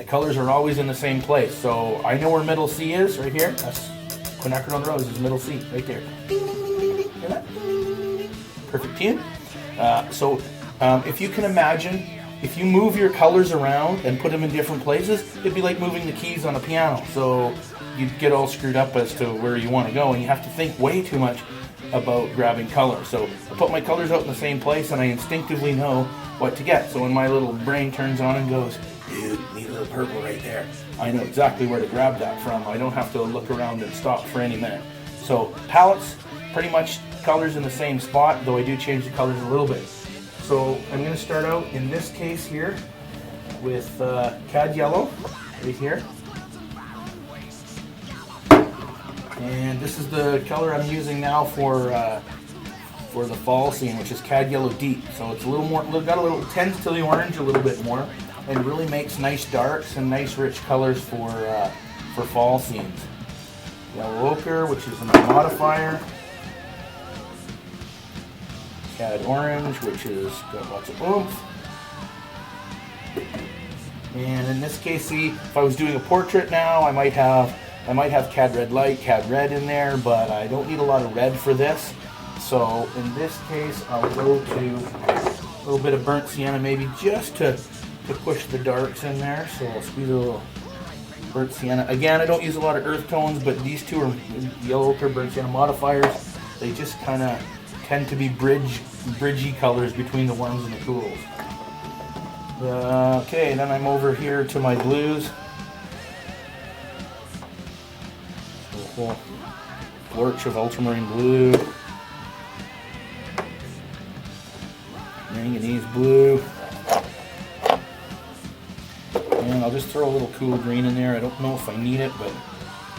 colors are always in the same place. So I know where middle C is, right here. That's quinacridone rose is middle C, right there. Ding, ding, ding, ding, ding. Hear that? Perfect tune. If you can imagine, if you move your colors around and put them in different places, it'd be like moving the keys on a piano. So you'd get all screwed up as to where you want to go, and you have to think way too much about grabbing color. So I put my colors out in the same place, and I instinctively know what to get. So when my little brain turns on and goes, dude, need a little purple right there, I know exactly where to grab that from. I don't have to look around and stop for any minute. So palettes, pretty much colors in the same spot, though I do change the colors a little bit. So I'm going to start out in this case here with cad yellow right here. And this is the color I'm using now for the fall scene, which is cad yellow deep. So it's a little more, tends to the orange a little bit more, and really makes nice darks and nice rich colors for fall scenes. Yellow ochre, which is a modifier. Cad orange, which is got lots of oomph. And in this case, see, if I was doing a portrait now, I might have cad red light, cad red in there, but I don't need a lot of red for this. So in this case, I'll go to a little bit of burnt sienna, maybe just to push the darks in there. So I'll squeeze a little burnt sienna. Again, I don't use a lot of earth tones, but these two are yellow ochre, burnt sienna modifiers. They just kind of tend to be bridgy colors between the warms and the cools. Okay, then I'm over here to my blues. A whole florch of ultramarine blue, manganese blue, and I'll just throw a little cool green in there. I don't know if I need it, but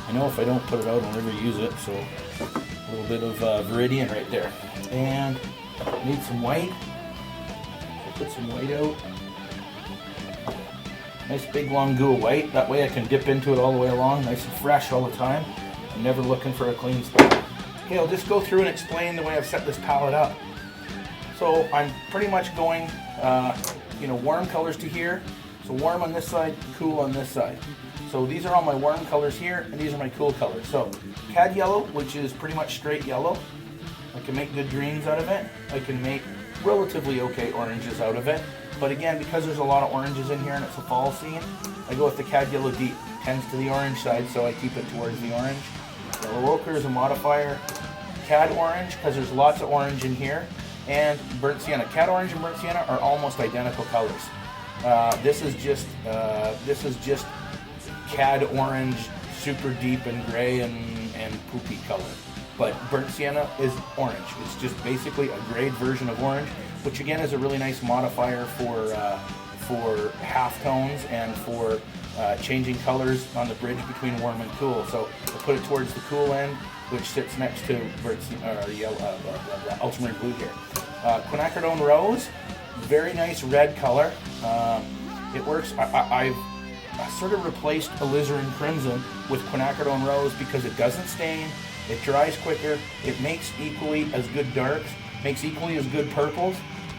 I know if I don't put it out, I'll never use it. So a little bit of viridian right there. And need some white. I'll put some white out. Nice big long goo of white. That way I can dip into it all the way along, nice and fresh all the time. I'm never looking for a clean spot. Okay, I'll just go through and explain the way I've set this palette up. So I'm pretty much going, warm colors to here. So warm on this side, cool on this side. So these are all my warm colors here, and these are my cool colors. So cad yellow, which is pretty much straight yellow. I can make good greens out of it. I can make relatively okay oranges out of it. But again, because there's a lot of oranges in here and it's a fall scene, I go with the cad yellow deep. Tends to the orange side, so I keep it towards the orange. Yellow ochre is a modifier. Cad orange, because there's lots of orange in here. And burnt sienna. Cad orange and burnt sienna are almost identical colors. This is just cad orange, super deep and gray and poopy color. But burnt sienna is orange. It's just basically a grayed version of orange, which again is a really nice modifier for half tones and for changing colors on the bridge between warm and cool. So I put it towards the cool end, which sits next to ultramarine blue here. Quinacridone rose, very nice red color. It works. I sort of replaced alizarin crimson with quinacridone rose because it doesn't stain, it dries quicker, it makes equally as good darks, makes equally as good purples.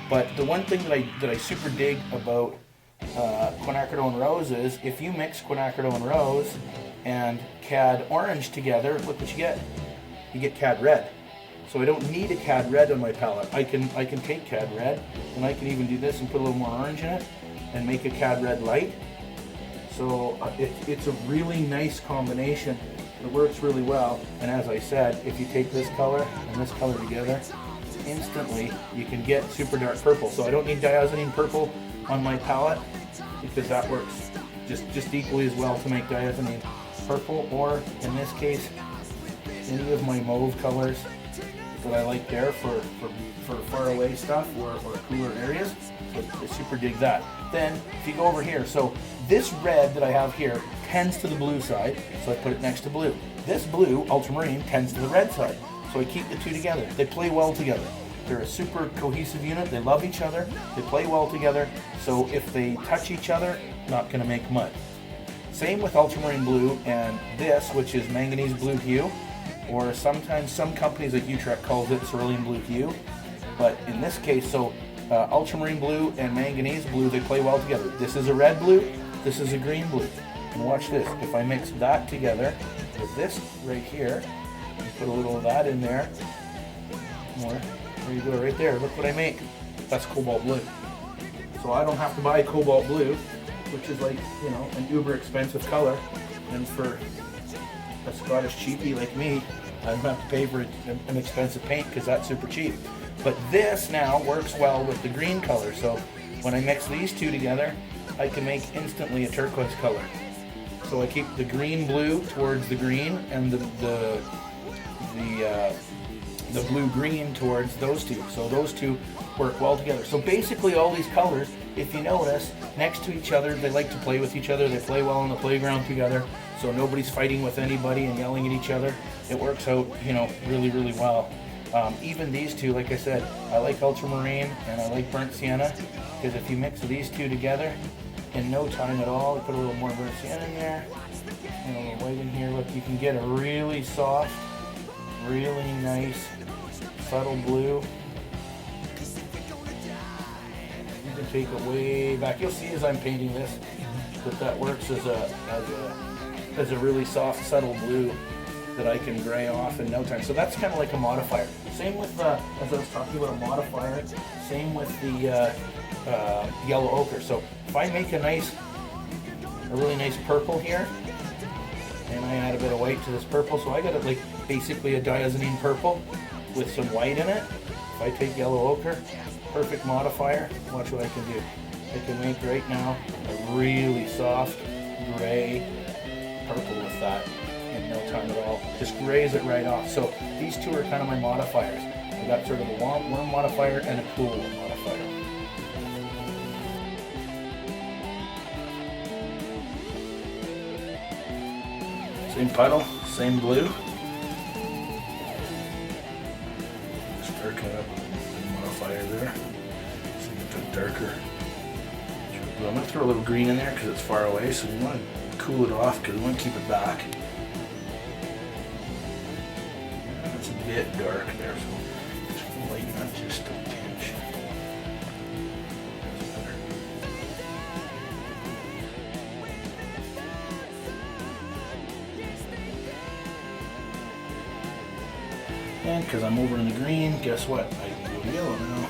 But the one thing that I super dig about quinacridone rose is if you mix quinacridone rose and cad orange together, look what you get. You get cad red. So I don't need a cad red on my palette. I can take cad red, and I can even do this and put a little more orange in it and make a cad red light. So it's a really nice combination. It works really well. And as I said, if you take this color and this color together, instantly you can get super dark purple. So I don't need diazonine purple on my palette because that works just equally as well to make diazonine purple, or in this case, any of my mauve colors that I like there for far away stuff or cooler areas. So I super dig that. Then if you go over here, so this red that I have here tends to the blue side, so I put it next to blue. This blue, ultramarine, tends to the red side, so I keep the two together. They play well together. They're a super cohesive unit. They love each other. They play well together. So if they touch each other, not going to make mud. Same with ultramarine blue and this, which is manganese blue hue, or sometimes some companies like Utrecht calls it cerulean blue hue. But in this case, so ultramarine blue and manganese blue, they play well together. This is a red blue. This is a green blue. And watch this. If I mix that together with this right here, and put a little of that in there, more, there you go, right there. Look what I make. That's cobalt blue. So I don't have to buy cobalt blue, which is like, you know, an uber expensive color. And for a Scottish cheapie like me, I don't have to pay for an expensive paint because that's super cheap. But this now works well with the green color. So when I mix these two together, I can make instantly a turquoise color. So I keep the green blue towards the green and the blue green towards those two. So those two work well together. So basically all these colors, if you notice, next to each other, they like to play with each other. They play well on the playground together. So nobody's fighting with anybody and yelling at each other. It works out, you know, really, really well. Even these two, like I said, I like ultramarine and I like burnt sienna, because if you mix these two together, in no time at all, I put a little more burnt sienna in there and a little white in here. Look, you can get a really soft, really nice, subtle blue. You can take it way back. You'll see as I'm painting this that works as a really soft, subtle blue that I can gray off in no time. So that's kind of like a modifier. Same with, as I was talking about a modifier, same with the yellow ochre. So if I make a really nice purple here, and I add a bit of white to this purple, so I got it like basically a diazonine purple with some white in it. If I take yellow ochre, perfect modifier, watch what I can do. I can make right now a really soft gray purple with that in no time at all. Just grays it right off. So these two are kind of my modifiers. I got sort of a warm modifier and a cool modifier. Same puddle, same blue. Just darken it up with the modifier there. So you put darker. I'm going to throw a little green in there because it's far away, so we want to cool it off because we want to keep it back. It's a bit dark there, so just lighten up just a pinch. That's better. And because I'm over in the green, guess what? I can go yellow now.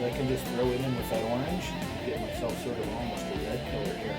I can just throw it in with that orange and get myself sort of almost a red color here.